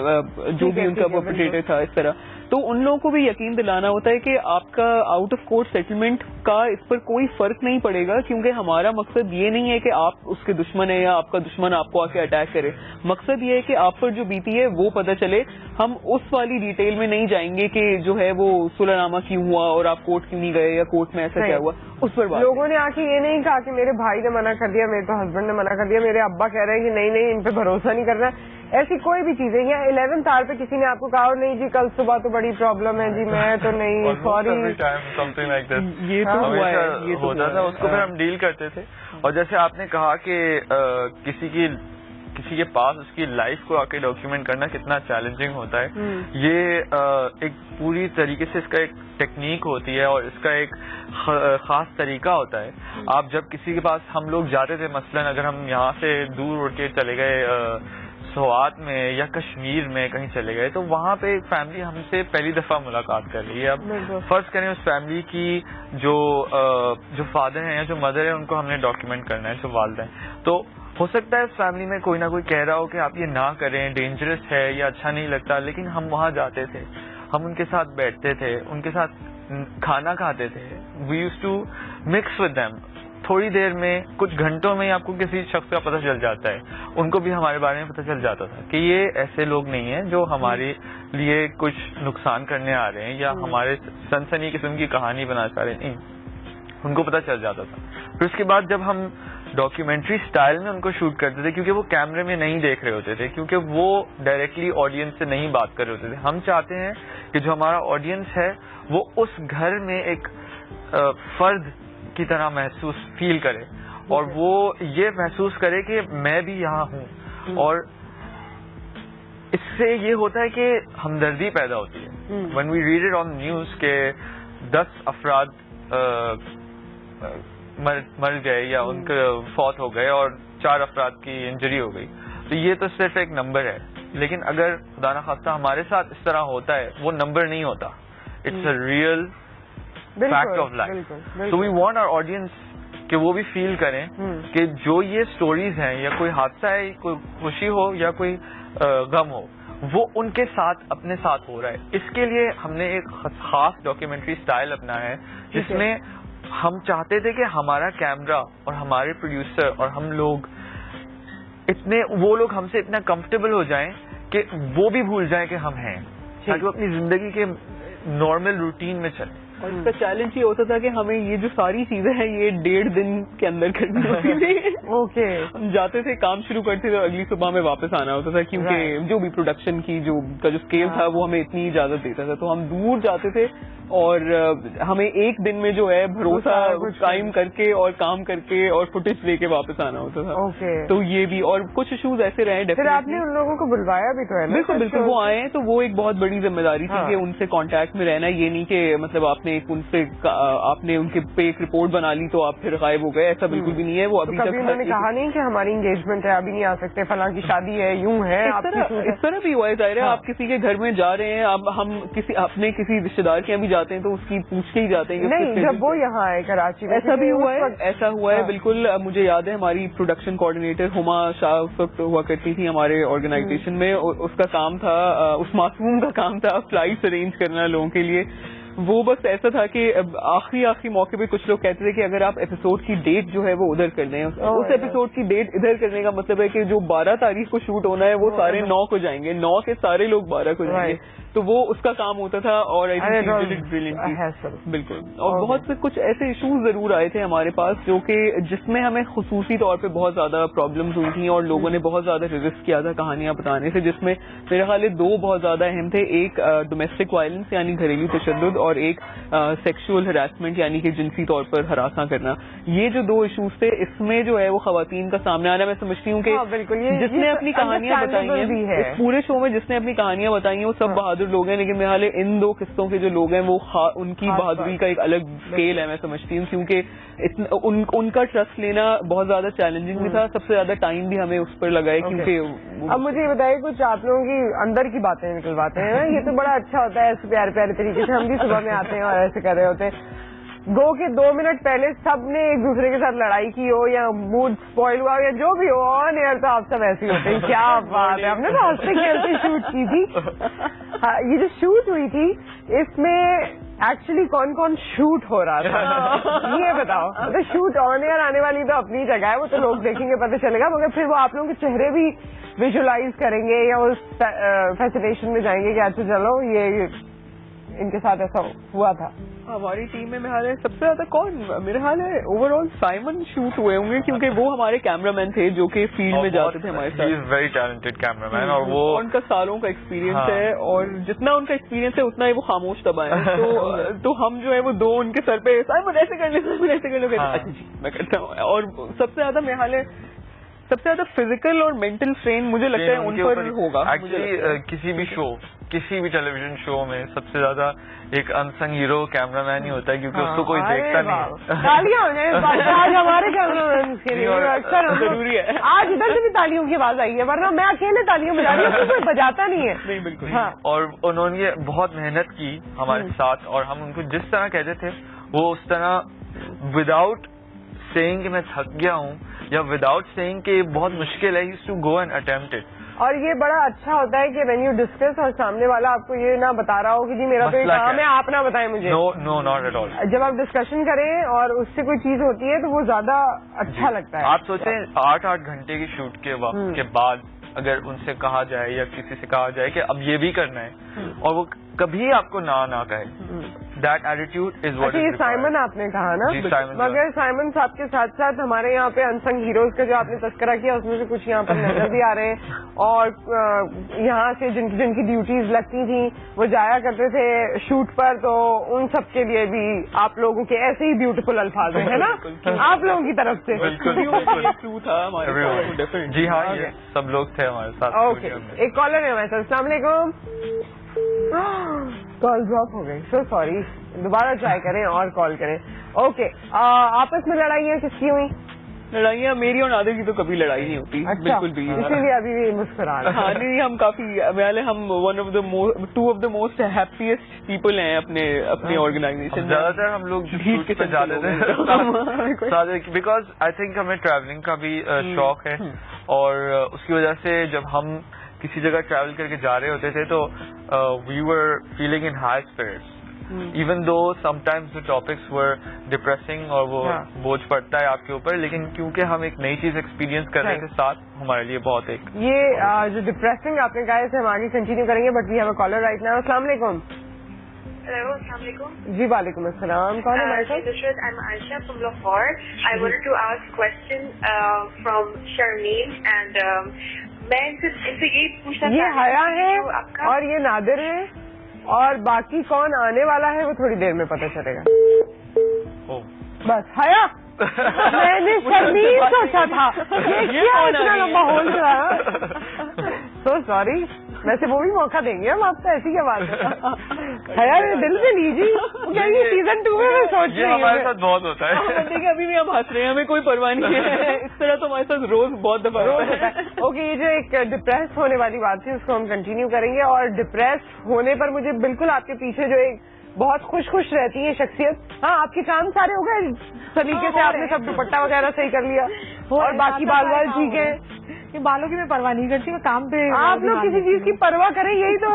جو بھی ان کا پرپیٹریٹر تھا اس طرح. تو ان لوگوں کو بھی یقین دلانا ہوتا ہے کہ آپ کا آؤٹ آف کورٹ سیٹلمنٹ کا اس پر کوئی فرق نہیں پڑے گا, کیونکہ ہمارا مقصد یہ نہیں ہے کہ آپ اس کے دشمن ہیں یا آپ کا دشمن آپ کو آ کے اٹیک کرے. مقصد یہ ہے کہ آپ پر جو بیتی ہے وہ پتہ چلے. ہم اس والی ڈیٹیل میں نہیں جائیں گے کہ جو ہے وہ صلح نامہ کیوں ہوا اور آپ کورٹ کیوں نہیں گئے یا کورٹ میں ایسا کیا ہوا, اس پر بات. لوگوں نے آ کے یہ نہیں کہا کہ میرے بھائی نے منع کر دیا, میرے تو ہسبینڈ نے منع کر دیا, میرے ابا کہہ رہے ہیں کہ نہیں ان پہ بھروسہ نہیں کرنا, ایسی کوئی بھی چیزیں. یا 11th آور پہ کسی نے آپ کو کہا نہیں جی کل صبح تو بڑی پرابلم ہے جی میں تو نہیں, سوری. یہ تو ہوتا تھا, اس کو پھر ہم ڈیل کرتے تھے. اور جیسے آپ نے کہا کہ کسی کے پاس اس کی لائف کو آ کے ڈاکیومنٹ کرنا کتنا چیلنجنگ ہوتا ہے, یہ ایک پوری طریقے سے اس کا ایک ٹیکنیک ہوتی ہے اور اس کا ایک خاص طریقہ ہوتا ہے. آپ جب کسی کے پاس, ہم لوگ جاتے تھے مثلاً اگر ہم یہاں سے دور اڑ کے چلے گئے سوات میں یا کشمیر میں کہیں چلے گئے تو وہاں پہ فیملی ہم سے پہلی دفعہ ملاقات کر رہی ہے. اب فرض کریں اس فیملی کی جو فادر ہیں یا جو مدر ہے ان کو ہم نے ڈاکیومنٹ کرنا ہے, جو والدین, تو ہو سکتا ہے اس فیملی میں کوئی نہ کوئی کہہ رہا ہو کہ آپ یہ نہ کریں, ڈینجرس ہے یا اچھا نہیں لگتا, لیکن ہم وہاں جاتے تھے, ہم ان کے ساتھ بیٹھتے تھے, ان کے ساتھ کھانا کھاتے تھے. We use to mix with them. تھوڑی دیر میں, کچھ گھنٹوں میں آپ کو کسی شخص کا پتہ چل جاتا ہے. ان کو بھی ہمارے بارے میں پتہ چل جاتا تھا کہ یہ ایسے لوگ نہیں ہیں جو ہمارے لیے کچھ نقصان کرنے آ رہے ہیں یا ہمارے سنسنی قسم کی کہانی بنا چاہ رہے ہیں. نہیں, ان کو پتہ چل جاتا تھا. پھر اس کے بعد جب ہم ڈاکیومنٹری سٹائل میں ان کو شوٹ کرتے تھے, کیونکہ وہ کیمرے میں نہیں دیکھ رہے ہوتے تھے, کیونکہ وہ ڈائریکٹلی آڈینس سے نہیں بات کر رہے ہوتے تھے. ہم چاہتے ہیں کہ جو ہمارا آڈینس ہے وہ اس گھر میں ایک فرد کی طرح محسوس فیل کرے, اور وہ یہ محسوس کرے کہ میں بھی یہاں ہوں. اور اس سے یہ ہوتا ہے کہ ہمدردی پیدا ہوتی ہے. when we read it on news کہ 10 افراد مر گئے یا ان کے فوت ہو گئے اور 4 افراد کی انجری ہو گئی, تو یہ تو صرف ایک نمبر ہے. لیکن اگر خدا نخواستہ ہمارے ساتھ اس طرح ہوتا ہے, وہ نمبر نہیں ہوتا. It's a real fact of life. So we want our audience کہ وہ بھی فیل کریں کہ جو یہ سٹوریز ہیں, یا کوئی حادثہ ہے, کوئی خوشی ہو یا کوئی غم ہو, وہ ان کے ساتھ اپنے ساتھ ہو رہا ہے. اس کے لیے ہم نے ایک خاص ڈاکیومنٹری سٹائل اپنایا ہے, جس میں ہم چاہتے تھے کہ ہمارا کیمرہ اور ہمارے پروڈیوسر اور ہم لوگ وہ لوگ ہم سے اتنا کمفرٹیبل ہو جائیں کہ وہ بھی بھول جائیں کہ ہم ہیں, تاکہ وہ اپنی زندگی کے نارمل روٹین میں چلیں. اور اس کا چیلنج یہ ہوتا تھا کہ ہمیں یہ جو ساری چیزیں ہیں یہ 1.5 دن کے اندر کرنی ہوتی تھی. اوکے, ہم جاتے تھے, کام شروع کرتے تھے, اگلی صبح میں واپس آنا ہوتا تھا, کیونکہ جو بھی پروڈکشن کی جو اسکیل تھا وہ ہمیں اتنی اجازت دیتا تھا. تو ہم دور جاتے تھے اور ہمیں ایک دن میں جو ہے بھروسہ قائم کر کے اور کام کر کے اور فوٹیج لے کے واپس آنا ہوتا تھا. تو یہ بھی, اور کچھ ایشوز ایسے رہے. پھر آپ نے ان لوگوں کو بلوایا بھی تو ہے؟ بالکل بالکل, وہ آئے ہیں تو وہ ایک بہت بڑی ذمہ داری تھی کہ ان سے کانٹیکٹ میں رہنا. یہ نہیں کہ مطلب آپ نے ان کے پہ ایک رپورٹ بنا لی تو آپ پھر غائب ہو گئے, ایسا بالکل بھی نہیں ہے. وہ ابھی تک انہوں نے کہا نہیں کہ ہماری انگیجمنٹ ہے, ابھی نہیں آ سکتے, فلاں کی شادی ہے, یوں ہے. اس طرح بھی ہوا ہے. ظاہر ہے آپ کسی کے گھر میں جا رہے ہیں, اب ہم اپنے کسی رشتے دار کے یہاں بھی جاتے ہیں تو اس کی پوچھ کے ہی جاتے ہیں. نہیں, جب وہ یہاں آئے کراچی میں ایسا بھی ہوا ہے, ایسا ہوا ہے بالکل. مجھے یاد ہے ہماری پروڈکشن کوآرڈینیٹر ہما شاہ اس وقت ہوا کرتی تھی ہمارے آرگنائزیشن میں. اس کا کام تھا, اس معصوم کا کام تھا فلائٹس ارینج کرنا لوگوں کے لیے. وہ بس ایسا تھا کہ آخری موقع پہ کچھ لوگ کہتے تھے کہ اگر آپ ایپیسوڈ کی ڈیٹ جو ہے وہ ادھر کر دیں. اس ایپیسوڈ کی ڈیٹ ادھر کرنے کا مطلب ہے کہ جو 12 تاریخ کو شوٹ ہونا ہے وہ سارے 9 کو جائیں گے, 9 کے سارے لوگ 12 کو جائیں گے. تو وہ اس کا کام ہوتا تھا. اور بالکل, اور بہت سے کچھ ایسے ایشوز ضرور آئے تھے ہمارے پاس جو کہ جس میں ہمیں خصوصی طور پہ بہت زیادہ پرابلمز ہوئی تھیں, اور لوگوں نے بہت زیادہ ریزسٹ کیا تھا کہانیاں بتانے سے, جس میں میرے خیال ہے 2 بہت زیادہ اہم تھے. ایک ڈومیسٹک وائلنس یعنی گھریلو تشدد, اور ایک سیکشول ہراسمنٹ یعنی کہ جنسی طور پر ہراساں کرنا. یہ جو 2 ایشوز تھے, اس میں جو ہے وہ خواتین کا سامنے آنا, میں سمجھتی ہوں کہ جس نے اپنی کہانیاں بتائی ہیں اس پورے شو میں, جس نے اپنی کہانیاں بتائی ہیں وہ سب بہادر لوگ ہیں. لیکن میرے حال ان 2 قصوں کے جو لوگ ہیں وہ ان کی بہادری کا ایک الگ اسکیل ہے, میں سمجھتی ہوں, کیونکہ ان کا ٹرسٹ لینا بہت زیادہ چیلنجنگ بھی تھا. سب سے زیادہ ٹائم بھی ہمیں اس پر لگا ہے, کیونکہ اب مجھے یہ بتائیے, کچھ آپ لوگوں کی اندر کی باتیں نکلواتے ہیں, یہ تو بڑا اچھا ہوتا ہے. ایسے پیارے طریقے سے ہم بھی صبح میں آتے ہیں اور ایسے کر رہے ہوتے ہیں. گو کے 2 منٹ پہلے سب نے ایک دوسرے کے ساتھ لڑائی کی ہو یا موڈ اسپوائل ہوا ہو یا جو بھی ہو, آن ایئر تو آپ سب ایسے ہی ہوتے ہیں. کیا بات ہے, ہم نے تو ہنستے کھیلتے شوٹ کی تھی. یہ جو شوٹ ہوئی تھی اس میں ایکچولی کون شوٹ ہو رہا تھا یہ بتاؤ. مطلب شوٹ آن ایئر آنے والی تو اپنی جگہ ہے, وہ تو لوگ دیکھیں گے پتہ چلے گا, مگر پھر وہ آپ لوگوں کے چہرے بھی ویژولائز کریں گے یا اس فیسینیشن میں جائیں گے کہ اچھا چلو یہ ان کے ساتھ ایسا ہوا تھا. ہماری ٹیم میں میرا سب سے زیادہ کون, میرا خیال ہے اوور آل سائمن شوٹ ہوئے ہوں گے, کیونکہ وہ ہمارے کیمرہ مین تھے جو کہ فیلڈ میں جاتے تھے ہمارے ساتھ. ویری ٹیلنٹڈ کیمرہ مین, اور وہ ان کا سالوں کا ایکسپیرینس ہے, اور جتنا ان کا ایکسپیرینس ہے اتنا ہی وہ خاموش طبع ہے. تو ہم جو ہے وہ 2 ان کے سر پہ سائمن ایسے کر لیں, سائمن ایسے کر لیں, اچھا جی میں کرتا ہوں. اور سب سے زیادہ میرا خیال ہے سب سے زیادہ فزیکل اور مینٹل اسٹرین مجھے لگتا ہے ان پر ہوگا. ایکچولی کسی بھی ٹیلی ویژن شو میں سب سے زیادہ ایک انسنگ ہیرو کیمرہ مین ہی ہوتا ہے, کیونکہ اس کو کوئی دیکھتا نہیں. تالیاں آج ہمارے کیمرہ مین کے لیے ضروری ہے. آج ادھر سے بھی تالیوں کی آواز آئی ہے, ورنہ میں اکیلے تالیاں بجا رہی ہوں, کوئی بجاتا نہیں ہے. نہیں بالکل. ہاں, اور انہوں نے بہت محنت کی ہمارے ساتھ, اور ہم ان کو جس طرح کہتے تھے وہ اس طرح وداؤٹ سیئنگ کہ میں تھک گیا ہوں یا وداؤٹ سیئنگ کہ بہت مشکل ہے, use to go and attempt it. اور یہ بڑا اچھا ہوتا ہے کہ وین یو ڈسکس اور سامنے والا آپ کو یہ نہ بتا رہا ہو کہ جی میرا تو یہ کام ہے, آپ نہ بتائیں مجھے. نو ناٹ ایٹ آل. جب آپ ڈسکشن کریں اور اس سے کوئی چیز ہوتی ہے تو وہ زیادہ اچھا لگتا ہے. آپ سوچیں 8 گھنٹے کی شوٹ کے بعد اگر ان سے کہا جائے یا کسی سے کہا جائے کہ اب یہ بھی کرنا ہے اور وہ کبھی آپ کو نہ کہے, دیٹ ایٹیٹیوڈ از واٹ. یہ سائمن آپ نے کہا نا, مگر سائمن صاحب کے ساتھ ساتھ ہمارے یہاں پہ انسنگ ہیروز کا جو آپ نے تذکرہ کیا اس میں سے کچھ یہاں پر نظر بھی آ رہے ہیں, اور یہاں سے جن کی ڈیوٹیز لگتی تھیں وہ جایا کرتے تھے شوٹ پر, تو ان سب کے لیے بھی آپ لوگوں کے ایسے ہی بیوٹیفل الفاظ ہیں نا آپ لوگوں کی طرف سے. جی ہاں, سب لوگ تھے ہمارے ساتھ. اوکے, ایک کالر ہے ہمارے ساتھ. السلام علیکم. کال ڈراپ ہو گئی, سو سوری, دوبارہ ٹرائی کریں اور کال کریں. اوکے, آپس میں لڑائیاں کس کی ہوئی؟ لڑائیاں میری اور نادر کی تو کبھی لڑائی نہیں ہوتی. بالکل بھی. اسی لیے ابھی بھی مسکرا رہے ہیں. ہاں نہیں, ہم کافی ہم two of the most happiest people ہیں اپنے آرگنائزیشن. زیادہ تر ہم لوگ شوٹ پہ جاتے تھے بیکاز آئی تھنک ہمیں ٹریولنگ کا بھی شوق ہے, اور اس کی وجہ سے جب ہم کسی جگہ ٹریول کر کے جا رہے ہوتے تھے تو we were feeling in high spirits, even though sometimes the topics were depressing اور وہ بوجھ پڑتا ہے آپ کے اوپر, لیکن کیونکہ ہم ایک نئی چیز ایکسپیرینس کرنے کے ساتھ ہمارے لیے بہت ایک یہ جو ڈپریسنگ آپ نے کہا ہے ہم آگے کنٹینیو کریں گے, but we have a caller right now. السلام علیکم. ہیلو, السلام علیکم. جی وعلیکم السلام. کون ہے ہمارے ساتھ؟ I'm Aisha from Lahore. I wanted to ask question from Sharmeen and میں ان سے یہی پوچھنا یہ حیا ہے اور یہ نادر ہے, اور باقی کون آنے والا ہے وہ تھوڑی دیر میں پتہ چلے گا. بس حیا میں نے شرمین سوچا تھا اتنا لمبا ہول رہا. سو سوری, ویسے وہ بھی موقع دیں گے ہم آپ کو, ایسی کیا بات ہے. حیا دل سے لیجیے سیزن 2 میں سوچ رہی ہوں. ہمارے ساتھ بہت ہوتا ہے. دیکھیں ابھی بھی ہم ہنس رہے ہیں, ہمیں کوئی پرواہ نہیں ہے. اس طرح تو ہمارے ساتھ روز بہت دفعہ ہوتا ہے. اوکے, یہ جو ایک ڈپریس ہونے والی بات تھی اس کو ہم کنٹینیو کریں گے, اور ڈپریس ہونے پر مجھے بالکل آپ کے پیچھے جو ایک بہت خوش رہتی ہے شخصیت, ہاں آپ کے کام سارے ہو گئے سلیقے سے, آپ نے سب دوپٹہ وغیرہ صحیح کر لیا, اور باقی بال ٹھیک ہے. بالوں کی میں پرواہ نہیں کرتی, میں کام پہ. آپ لوگ کسی چیز کی پرواہ کریں, یہی تو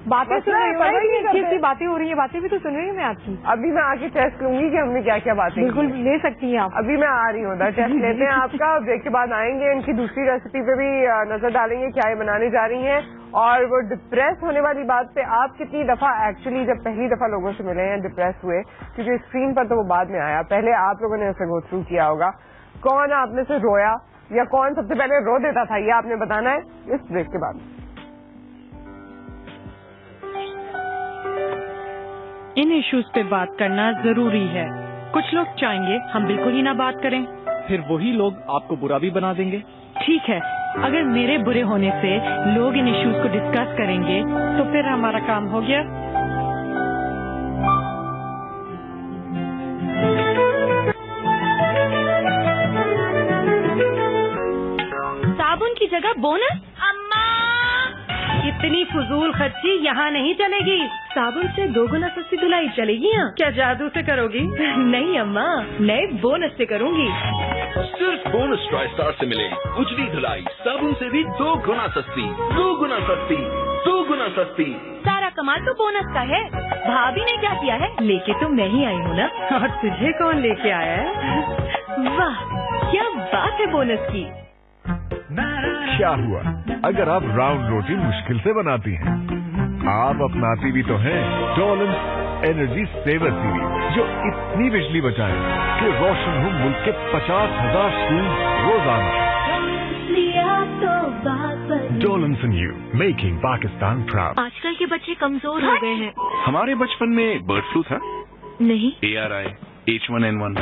باتیں سن رہی ہیں, باتیں ہو رہی ہیں, باتیں بھی تو سن رہی ہوں میں آپ کی. ابھی میں آ کے ٹیسٹ لوں گی کہ ہم نے کیا کیا باتیں. بالکل لے سکتی ہیں آپ. ابھی میں آ رہی ہوں, ٹیسٹ لیتے ہیں آپ کا, بریک کے بعد آئیں گے, ان کی دوسری ریسیپی پہ بھی نظر ڈالیں گے کیا یہ بنانے جا رہی ہیں. اور وہ ڈپریس ہونے والی بات پہ آپ کتنی دفعہ ایکچولی جب پہلی دفعہ لوگوں سے ملے ہیں ڈپریس ہوئے, کیونکہ اسکرین پر تو وہ بعد میں آیا, پہلے آپ لوگوں نے اسے گو تھرو کیا ہوگا. کون آپ میں سے رویا یا کون سب سے پہلے رو دیتا تھا, یہ آپ نے بتانا ہے اس بریک کے بعد. ان ایشوز پہ بات کرنا ضروری ہے. کچھ لوگ چاہیں گے ہم بالکل ہی نہ بات کریں, پھر وہی لوگ آپ کو برا بھی بنا دیں گے. ٹھیک ہے, اگر میرے برے ہونے سے لوگ ان ایشوز کو ڈسکس کریں گے تو پھر ہمارا کام ہو گیا. صابن کی جگہ بونس. اتنی فضول خرچی یہاں نہیں چلے گی. صابن سے 2 گنا سستی دھلائی چلے گی یہاں. کیا جادو سے کرو گی؟ نہیں اماں, نئے بونس سے کروں گی. صرف بونس ٹرائی اسٹار سے ملے اجلی دھلائی صابن سے بھی 2 گنا سستی. 2 گنا سستی, 2 گنا سستی. سارا کمال تو بونس کا ہے. بھابھی نے کیا کیا ہے؟ لے کے تو میں ہی آئی ہوں نا. اور تجھے کون لے کے آیا ہے؟ واہ کیا بات ہے بونس کی. کیا ہوا اگر آپ راؤنڈ روٹی مشکل سے بناتی ہیں؟ آپ اپناتی بھی تو ہیں ڈولنس انرجی سیور سیریز, جو اتنی بجلی بچائے کہ روشن ہو ملک کے 50,000 اسکول روزانہ. Dawlance and you, making Pakistan proud. آج کل کے بچے کمزور ہو گئے ہیں. ہمارے بچپن میں برڈ فلو تھا نہیں, ARI, H1N1,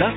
10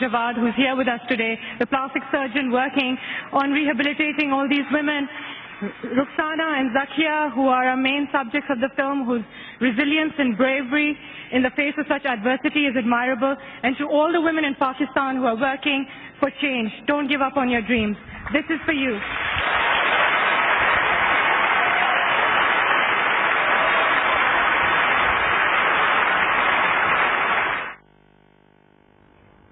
Jawad, who's here with us today, the plastic surgeon working on rehabilitating all these women. Rukhsana and Zakia, who are our main subjects of the film, whose resilience and bravery in the face of such adversity is admirable. And to all the women in Pakistan who are working for change, don't give up on your dreams. This is for you.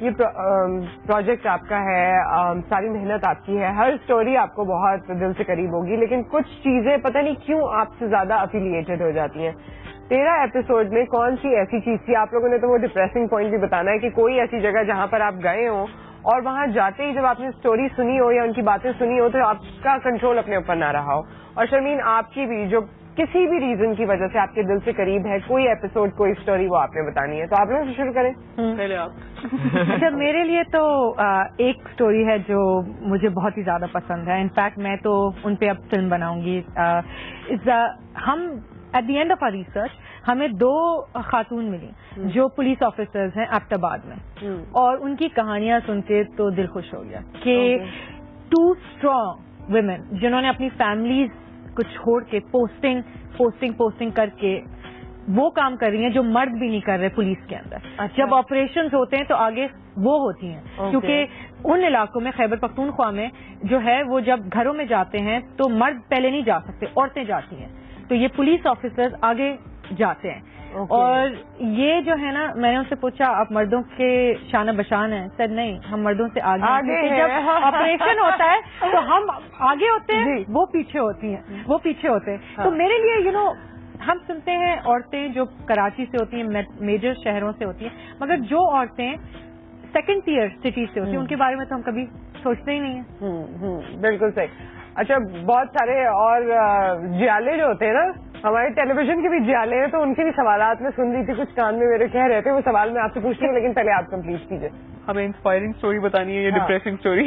یہ project آپ کا ہے, ساری محنت آپ کی ہے, ہر story آپ کو بہت دل سے قریب ہوگی, لیکن کچھ چیزیں پتہ نہیں کیوں آپ سے زیادہ افیلیٹڈ ہو جاتی ہیں. 13 ایپیسوڈ میں کون سی ایسی چیز تھی؟ آپ لوگوں نے تو وہ ڈپریسنگ پوائنٹ بھی بتانا ہے کہ کوئی ایسی جگہ جہاں پر آپ گئے ہوں اور وہاں جاتے ہی جب آپ نے اسٹوری سنی ہو یا ان کی باتیں سنی ہو تو آپ کا کنٹرول اپنے اوپر نہ رہا ہو. اور شرمین, آپ کی بھی جو کسی بھی ریزن کی وجہ سے آپ کے دل سے قریب ہے, کوئی ایپیسوڈ کوئی اسٹوری وہ آپ نے بتانی ہے, تو آپ لوگ سے شروع کریں. پہلے آپ. اچھا, میرے لیے تو ایک اسٹوری ہے جو مجھے بہت ہی زیادہ پسند ہے. انفیکٹ میں تو ان پہ اب فلم بناؤں گی. ہم at the end of our research ہمیں 2 خاتون ملی جو پولیس آفیسرز ہیں ایبٹ آباد میں, اور ان کی کہانیاں سن کے تو دل خوش ہو گیا کہ 2 اسٹرانگ ویمن جنہوں نے اپنی فیملیز کو چھوڑ کے پوسٹنگ کر کے وہ کام کر رہی ہیں جو مرد بھی نہیں کر رہے پولیس کے اندر. جب آپریشنز ہوتے ہیں تو آگے وہ ہوتی ہیں, کیونکہ ان علاقوں میں خیبر پختونخوا میں جو ہے وہ جب گھروں میں جاتے ہیں تو مرد پہلے نہیں جا سکتے, عورتیں جاتی ہیں, تو یہ پولیس آفیسرز آگے جاتے ہیں. اور یہ جو ہے نا, میں نے ان سے پوچھا آپ مردوں کے شانہ بشان ہیں؟ سر نہیں, ہم مردوں سے آگے ہیں. جب آپریشن ہوتا ہے تو ہم آگے ہوتے ہیں, وہ پیچھے ہوتی ہیں, وہ پیچھے ہوتے ہیں. تو میرے لیے ہم سنتے ہیں عورتیں جو کراچی سے ہوتی ہیں, میجر شہروں سے ہوتی ہیں, مگر جو عورتیں سیکنڈ ٹیئر سٹی سے ہوتی ہیں ان کے بارے میں تو ہم کبھی سوچتے ہی نہیں ہیں. بالکل صحیح. اچھا, بہت سارے اور جیالے جو ہوتے ہیں نا, ہمارے ٹیلی ویژن کے بھی جیالے ہیں, تو ان کے بھی سوالات میں سن رہی تھی, کچھ کان میں میرے کہہ رہے تھے, وہ سوال میں آپ سے پوچھتی ہوں, لیکن پہلے آپ کمپلیٹ کیجیے. ہمیں انسپائرنگ اسٹوری بتانی ہے یا ڈپریسنگ اسٹوری؟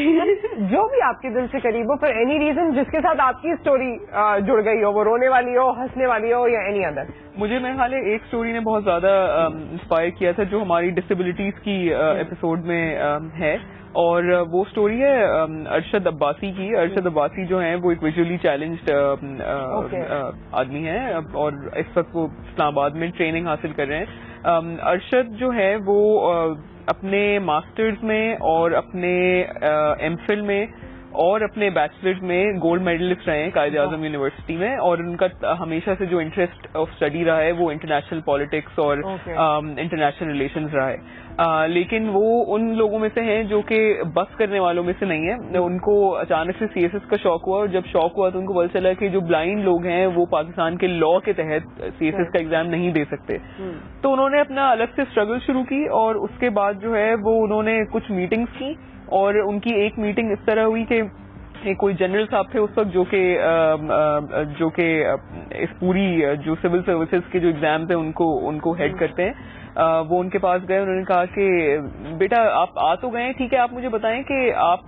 جو بھی آپ کے دل سے قریب ہو, فار اینی ریزن جس کے ساتھ آپ کی اسٹوری جڑ گئی ہو, وہ رونے والی ہو, ہنسنے والی ہو, یا اینی ادر. مجھے میرے خیال ہے ایک اسٹوری نے بہت زیادہ انسپائر کیا تھا جو ہماری ڈسیبلٹیز کی ایپیسوڈ میں ہے, اور وہ اسٹوری ہے ارشد عباسی کی. ارشد عباسی جو ہیں وہ ایک ویژولی چیلنجڈ آدمی ہیں, اور اس وقت وہ اسلام آباد میں ٹریننگ حاصل کر رہے ہیں. ارشد جو ہے وہ اپنے ماسٹرز میں اور اپنے ایم فل میں اور اپنے بیچلرز میں گولڈ میڈلسٹ رہے ہیں قائد اعظم یونیورسٹی میں, اور ان کا ہمیشہ سے جو انٹرسٹ آف اسٹڈی رہا ہے وہ انٹرنیشنل پالیٹکس اور انٹرنیشنل ریلیشنز رہا ہے. لیکن وہ ان لوگوں میں سے ہیں جو کہ بس کرنے والوں میں سے نہیں ہیں. ان کو اچانک سے سی ایس ایس کا شوق ہوا, اور جب شوق ہوا تو ان کو پتہ چلا کہ جو بلائنڈ لوگ ہیں وہ پاکستان کے لا کے تحت سی ایس ایس کا ایگزام نہیں دے سکتے. تو انہوں نے اپنا الگ سے اسٹرگل شروع کی, اور اس کے بعد جو ہے وہ انہوں نے کچھ میٹنگز کی, اور ان کی ایک میٹنگ اس طرح ہوئی کہ کوئی جنرل صاحب تھے اس وقت جو کہ اس پوری جو سول سروسز کے جو ایگزام تھے ان کو ہیڈ کرتے ہیں. وہ ان کے پاس گئے, انہوں نے کہا کہ بیٹا آپ آ تو گئے, ٹھیک ہے, آپ مجھے بتائیں کہ آپ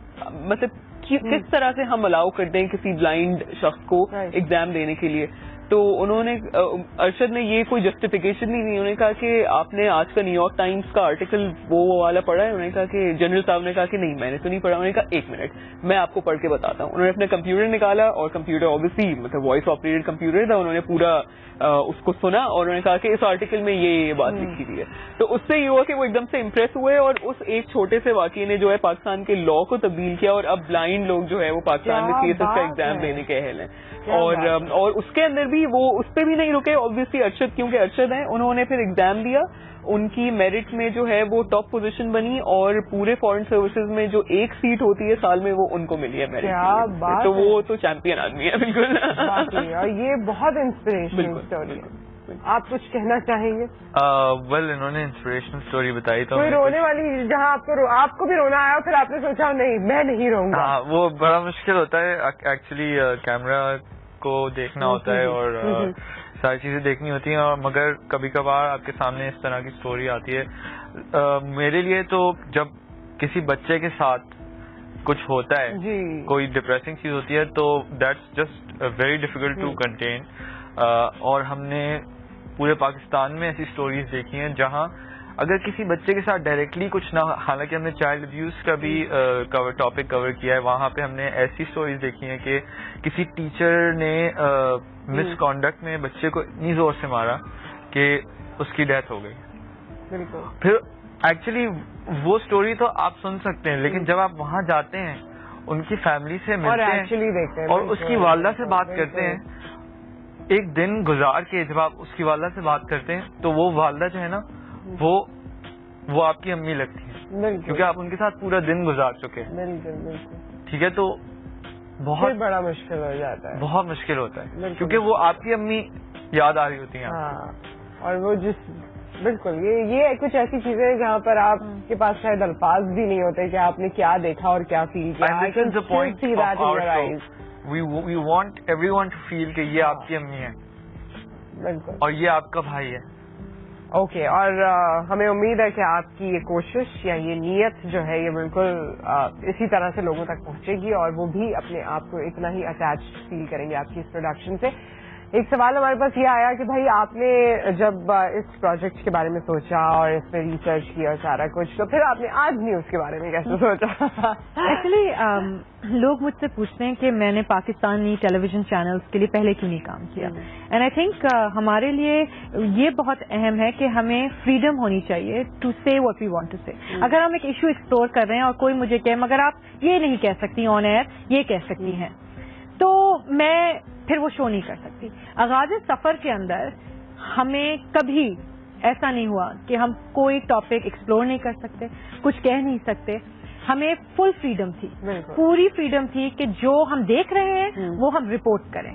مطلب کس طرح سے ہم الاؤ کرتے ہیں کسی بلائنڈ شخص کو ایگزام دینے کے لیے. تو انہوں نے ارشد نے یہ کوئی جسٹیفیکیشن نہیں دی. انہوں نے کہا کہ آپ نے آج کا نیو یارک ٹائمز کا آرٹیکل وہ والا پڑھا ہے؟ انہوں نے کہا کہ جنرل صاحب نے کہا کہ نہیں میں نے تو نہیں پڑھا. انہوں نے کہا 1 منٹ میں آپ کو پڑھ کے بتاتا ہوں. انہوں نے اپنا کمپیوٹر نکالا, اور کمپیوٹر اوبیسلی مطلب وائس آپریٹڈ کمپیوٹر تھا. انہوں نے پورا اس کو سنا, اور انہوں نے کہا کہ اس آرٹیکل میں یہ بات لکھی ہوئی ہے. تو اس سے یہ ہوا کہ وہ ایک دم سے امپریس ہوئے, اور اس ایک چھوٹے سے واقعے نے جو ہے پاکستان کے لا کو تبدیل کیا, اور اب بلائنڈ لوگ جو ہے وہ پاکستان میں سی ایس ایس کا ایگزام دینے کے اہل ہیں. اور اس کے اندر بھی وہ اس پہ بھی نہیں رکے اوبویسلی. ارشد کیونکہ ارشد ہیں, انہوں نے پھر ایگزام دیا, ان کی میرٹ میں جو ہے وہ ٹاپ پوزیشن بنی, اور پورے فارن سروسز میں جو 1 سیٹ ہوتی ہے سال میں وہ ان کو ملی ہے میرٹ. تو وہ تو چیمپئن آدمی ہے بالکل. اور یہ بہت انسپریشنل اسٹوری ہے. آپ کچھ کہنا چاہیں گے؟ ویل انہوں نے انسپریشنل اسٹوری بتائی تو کوئی رونے والی جہاں آپ کو بھی رونا آیا, پھر آپ نے سوچا نہیں میں نہیں رہوں گا. ہاں, وہ بڑا مشکل ہوتا ہے ایکچولی, کیمرہ کو دیکھنا ہوتا ہے اور ساری چیزیں دیکھنی ہوتی ہیں, اور مگر کبھی کبھار آپ کے سامنے اس طرح کی اسٹوری آتی ہے. میرے لیے تو جب کسی بچے کے ساتھ کچھ ہوتا ہے, کوئی ڈپریسنگ چیز ہوتی ہے, تو that's just very difficult to contain. اور ہم نے پورے پاکستان میں ایسی اسٹوریز دیکھی ہیں جہاں اگر کسی بچے کے ساتھ ڈائریکٹلی کچھ نہ, حالانکہ ہم نے چائلڈ ابیوز کا بھی ٹاپک کور کیا ہے, وہاں پہ ہم نے ایسی اسٹوریز دیکھی ہیں کہ کسی ٹیچر نے مس کانڈکٹ میں بچے کو اتنی زور سے مارا کہ اس کی ڈیتھ ہو گئی. پھر ایکچولی وہ اسٹوری تو آپ سن سکتے ہیں, لیکن جب آپ وہاں جاتے ہیں, ان کی فیملی سے ملتے ہیں اور اس کی والدہ سے بات کرتے ہیں, ایک دن گزار کے جب آپ اس کی والدہ سے بات کرتے ہیں, تو وہ والدہ جو ہے نا وہ آپ کی امی لگتی ہے. کیونکہ آپ ان کے ساتھ پورا دن گزار چکے ہیں. بالکل بالکل. ٹھیک ہے, تو بہت بڑا مشکل ہو جاتا ہے, بہت مشکل ہوتا ہے, کیونکہ وہ آپ کی امی یاد آ رہی ہوتی ہیں. ہاں, اور وہ بالکل یہ کچھ ایسی چیزیں ہیں جہاں پر آپ کے پاس شاید الفاظ بھی نہیں ہوتے کہ آپ نے کیا دیکھا اور کیا فیل کیا. We want everyone to feel کہ یہ آپ کی امی ہے, بالکل, اور یہ آپ کا بھائی ہے. اوکے, اور ہمیں امید ہے کہ آپ کی یہ کوشش یا یہ نیت جو ہے یہ بالکل اسی طرح سے لوگوں تک پہنچے گی, اور وہ بھی اپنے آپ کو اتنا ہی اٹیچ فیل کریں گے آپ کی اس پروڈکشن سے. ایک سوال ہمارے پاس یہ آیا کہ بھائی آپ نے جب اس پروجیکٹ کے بارے میں سوچا اور اس میں ریسرچ کیا اور سارا کچھ, تو پھر آپ نے آج نیوز کے بارے میں کیسے سوچا؟ ایکچولی لوگ مجھ سے پوچھتے ہیں کہ میں نے پاکستانی ٹیلی ویژن چینلز کے لیے پہلے کیوں نہیں کام کیا, اینڈ آئی تھنک ہمارے لیے یہ بہت اہم ہے کہ ہمیں فریڈم ہونی چاہیے ٹو سے واٹ وی وانٹ ٹو سے. اگر ہم ایک ایشو ایکسپلور کر رہے ہیں اور کوئی مجھے کہے مگر آپ یہ نہیں کہہ سکتی آن ایئر, یہ کہہ سکتی ہیں, تو میں پھر وہ شو نہیں کر سکتی. آغاز سفر کے اندر ہمیں کبھی ایسا نہیں ہوا کہ ہم کوئی ٹاپک ایکسپلور نہیں کر سکتے, کچھ کہہ نہیں سکتے. ہمیں فل فریڈم تھی, پوری فریڈم تھی کہ جو ہم دیکھ رہے ہیں وہ ہم رپورٹ کریں.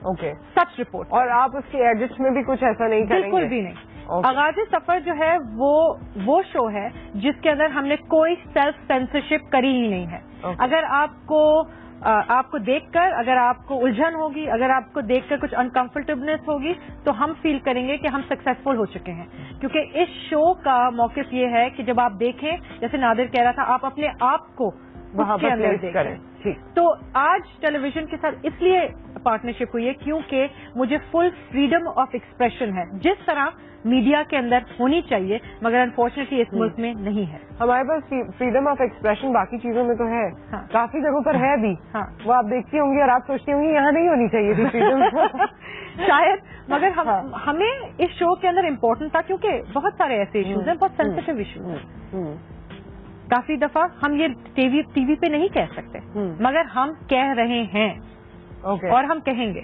اوکے, سچ رپورٹ. اور آپ اس کے ایڈٹ میں بھی کچھ ایسا نہیں کریں گے؟ بالکل بھی نہیں. آغاز سفر جو ہے وہ شو ہے جس کے اندر ہم نے کوئی سیلف سینسرشپ کری ہی نہیں ہے. اگر آپ کو دیکھ کر اگر آپ کو الجھن ہوگی, اگر آپ کو دیکھ کر کچھ انکمفرٹیبلنس ہوگی, تو ہم فیل کریں گے کہ ہم سکسیسفل ہو چکے ہیں. کیونکہ اس شو کا موقف یہ ہے کہ جب آپ دیکھیں, جیسے نادر کہہ رہا تھا, آپ اپنے آپ کو وہاں پر پلیس کریں. تو آج ٹیلی ویژن کے ساتھ اس لیے پارٹنرشپ ہوئی ہے کیونکہ مجھے فل فریڈم آف ایکسپریشن ہے, جس طرح میڈیا کے اندر ہونی چاہیے, مگر انفارچونیٹلی اس ملک میں نہیں ہے. ہمارے پاس فریڈم آف ایکسپریشن باقی چیزوں میں تو ہے, کافی جگہوں پر ہے بھی. وہ آپ دیکھتی ہوں گی اور آپ سوچتی ہوں گی یہاں نہیں ہونی چاہیے تھی فریڈم شاید, مگر ہمیں اس شو کے اندر امپورٹنٹ تھا کیونکہ بہت سارے ایسے ایشوز ہیں, بہت سینسیٹیو ایشوز ہیں. کافی دفعہ ہم یہ ٹی وی پہ نہیں کہہ سکتے, مگر ہم کہہ رہے ہیں اور ہم کہیں گے.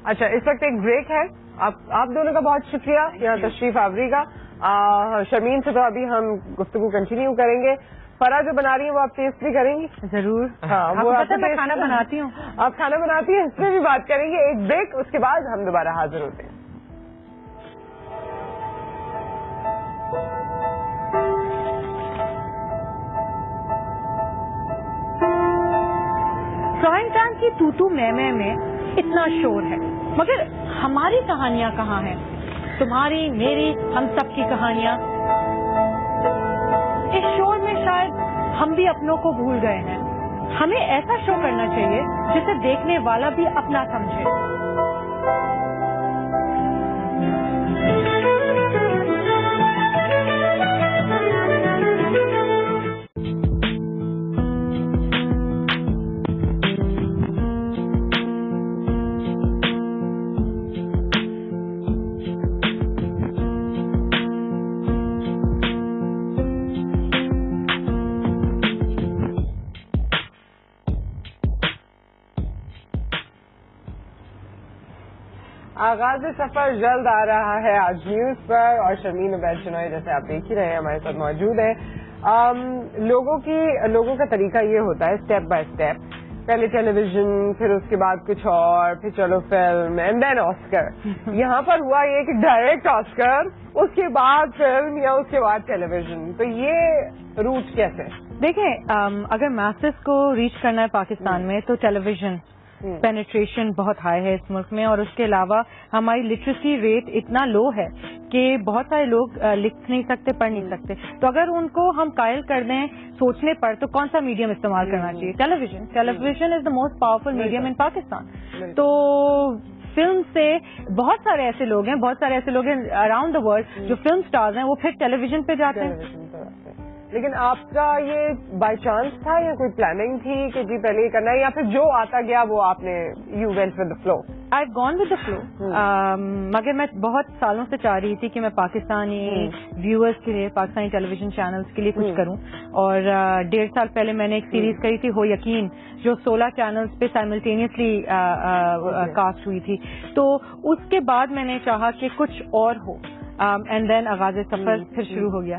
اچھا, اس وقت ایک بریک ہے. آپ دونوں کا بہت شکریہ یہاں تشریف آوری کا. شرمین سے تو ابھی ہم گفتگو کنٹینیو کریں گے. فرا جو بنا رہی ہیں وہ آپ ٹیسٹ بھی کریں گی؟ ضرور. ہاں, وہ میں کھانا بناتی ہوں. آپ کھانا بناتی ہیں, اس میں بھی بات کریں گے. ایک بریک, اس کے بعد ہم دوبارہ حاضر ہوتے ہیں. فرائنگ پین کی تو میں اتنا شور ہے, مگر ہماری کہانیاں کہاں ہیں؟ تمہاری, میری, ہم سب کی کہانیاں. اس شور میں شاید ہم بھی اپنوں کو بھول گئے ہیں. ہمیں ایسا شو کرنا چاہیے جسے دیکھنے والا بھی اپنا سمجھے. آغاز سفر جلد آ رہا ہے آج نیوز پر, اور شرمین عبید شنوئی جیسے آپ دیکھ ہی رہے ہیں ہمارے ساتھ موجود ہیں. لوگوں کا طریقہ یہ ہوتا ہے اسٹیپ بائی اسٹیپ, پہلے ٹیلی ویژن, پھر اس کے بعد کچھ اور, پھر چلو فلم, اینڈ دین آسکر. یہاں پر ہوا یہ کہ ڈائریکٹ آسکر, اس کے بعد فلم, یا اس کے بعد ٹیلی ویژن. تو یہ روٹ کیسے؟ دیکھیں, اگر میسز کو ریچ کرنا ہے پاکستان میں تو ٹیلی ویژن پینیٹریشن بہت ہائی ہے اس ملک میں, اور اس کے علاوہ ہماری لٹریسی ریٹ اتنا لو ہے کہ بہت سارے لوگ لکھ نہیں سکتے, پڑھ نہیں سکتے. تو اگر ان کو ہم قائل کر دیں سوچنے پر, تو کون سا میڈیم استعمال کرنا چاہیے؟ Television. Television is the most powerful medium in Pakistan. تو فلم سے بہت سارے ایسے لوگ ہیں اراؤنڈ دا ورلڈ جو فلم سٹارز ہیں, وہ پھر ٹیلی ویژن پہ جاتے ہیں. لیکن آپ کا یہ بائی چانس تھا یا کوئی پلاننگ تھی کہ جی پہلے یہ کرنا ہے, یا پھر جو آتا گیا وہ آپ نے you went with the flow? I gone with the flow. مگر میں بہت سالوں سے چاہ رہی تھی کہ میں پاکستانی ویورز کے لیے, پاکستانی ٹیلی ویژن چینلز کے لیے کچھ کروں. اور 1.5 سال پہلے میں نے ایک سیریز کری تھی, ہو یقین, جو 16 چینلز پہ سائملٹینیسلی کاسٹ ہوئی تھی. تو اس کے بعد میں نے چاہا کہ کچھ اور ہو, اینڈ دین آغاز سفر پھر شروع ہو گیا.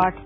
8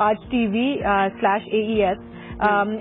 aajtv/AES,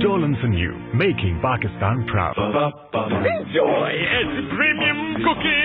Dolan's and you, making Pakistan proud. Enjoy its premium cookie,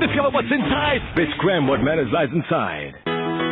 Discover what's inside. Bitch, cram what matters lies inside.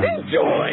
Enjoy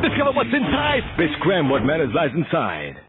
Discover what's inside. Discram what matters lies inside.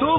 2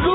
2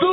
2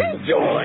Enjoy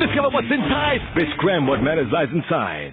Discover what's inside. Discram what matters lies inside.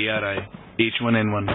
ARI, H1N1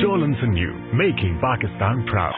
Jolon and you, making Pakistan proud.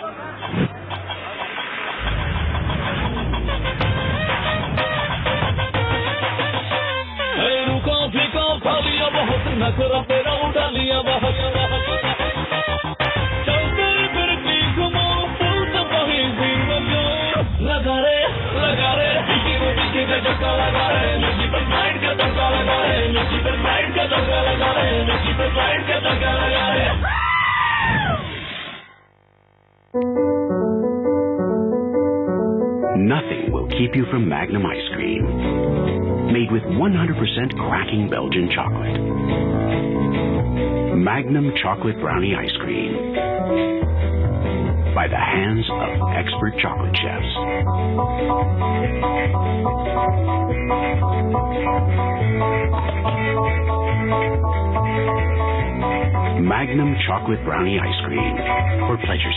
Nothing will keep you from Magnum ice cream. Made with 100% cracking Belgian chocolate. Magnum chocolate brownie ice cream. By the hands of expert chocolate chefs. Magnum chocolate brownie ice cream for pleasure.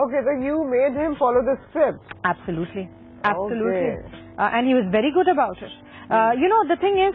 Okay, so you made him follow the script. Absolutely. And he was very good about it. The thing is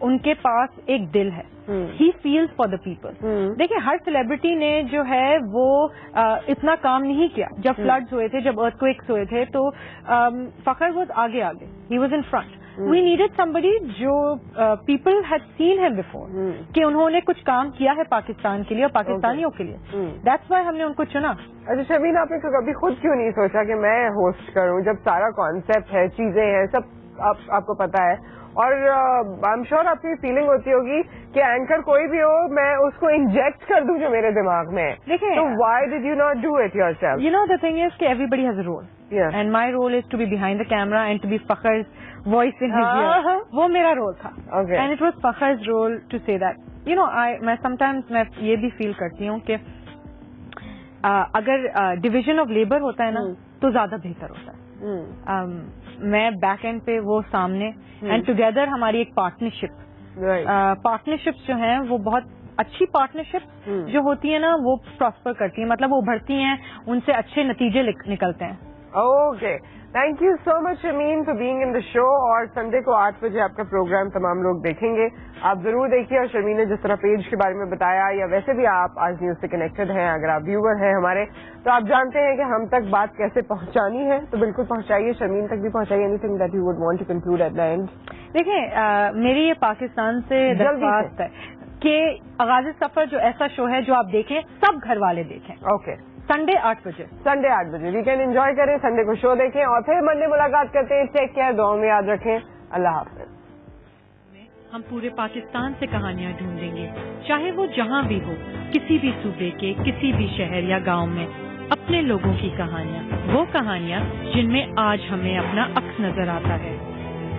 ان کے پاس ایک دل ہے. He feels for the people. دیکھیں ہر celebrity نے جو ہے وہ اتنا کام نہیں کیا. جب فلڈز ہوئے تھے, جب ارتھ کوئکس ہوئے تھے, تو فخر واز آگے, he was in front. We needed somebody جو پیپل ہیڈ سین ہم بفور, کہ انہوں نے کچھ کام کیا ہے پاکستان کے لیے اور پاکستانیوں کے لیے. دیٹس وائی ہم نے ان کو چنا. اچھا شرمین, آپ نے کبھی خود کیوں نہیں سوچا کہ میں ہوسٹ کروں, جب سارا کانسیپٹ ہے, چیزیں ہیں, سب آپ کو پتا ہے, اور آئی ایم شیور آپ کی فیلنگ ہوتی ہوگی کہ اینکر کوئی بھی ہو, میں اس کو انجیکٹ کر دوں جو میرے دماغ میں. دیکھیں, تو why did you not do it yourself? You know the thing is کہ everybody has a role, and my role is to be behind the camera and to be Fakhr's voice in his ear. وہ میرا رول تھا, and it was Fakhr's role to say that. You know میں some times میں یہ بھی فیل کرتی ہوں کہ اگر ڈویژن آف لیبر ہوتا ہے نا تو زیادہ بہتر ہوتا ہے. میں بیک اینڈ پہ, وہ سامنے, اینڈ ٹوگیدر ہماری ایک پارٹنرشپس جو ہیں وہ بہت اچھی پارٹنرشپس جو ہوتی ہیں نا وہ پراسپر کرتی ہیں, مطلب وہ ابھرتی ہیں, ان سے اچھے نتیجے نکلتے ہیں. Okay, thank you so much Sharmeen for being on the show. اور سنڈے کو 8 بجے آپ کا پروگرام تمام لوگ دیکھیں گے, آپ ضرور دیکھیے. اور شرمین نے جس طرح پیج کے بارے میں بتایا, یا ویسے بھی آپ آج نیوز سے کنیکٹڈ ہیں, اگر آپ ویور ہیں ہمارے, تو آپ جانتے ہیں کہ ہم تک بات کیسے پہنچانی ہے, تو بالکل پہنچائیے, شرمین تک بھی پہنچائیے. Anything that you would want to conclude at the end? دیکھیں, میری یہ پاکستان سے درخواست ہے کہ آغاز سفر جو ایسا شو ہے جو آپ دیکھیں, سب گھر والے دیکھیں. اوکے, سنڈے 8 بجے, سنڈے 8 بجے ویکینڈ انجوائے کریں, سنڈے کو شو دیکھیں, اور پھر منڈے ملاقات کرتے ہیں. ٹیک کیئر, دعاؤں میں یاد رکھیں. اللہ حافظ. ہم پورے پاکستان سے کہانیاں ڈھونڈیں گے, چاہے وہ جہاں بھی ہو, کسی بھی صوبے کے کسی بھی شہر یا گاؤں میں. اپنے لوگوں کی کہانیاں, وہ کہانیاں جن میں آج ہمیں اپنا عکس نظر آتا ہے.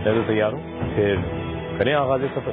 میں تو تیار ہوں, پھر کریں آغاز سفر.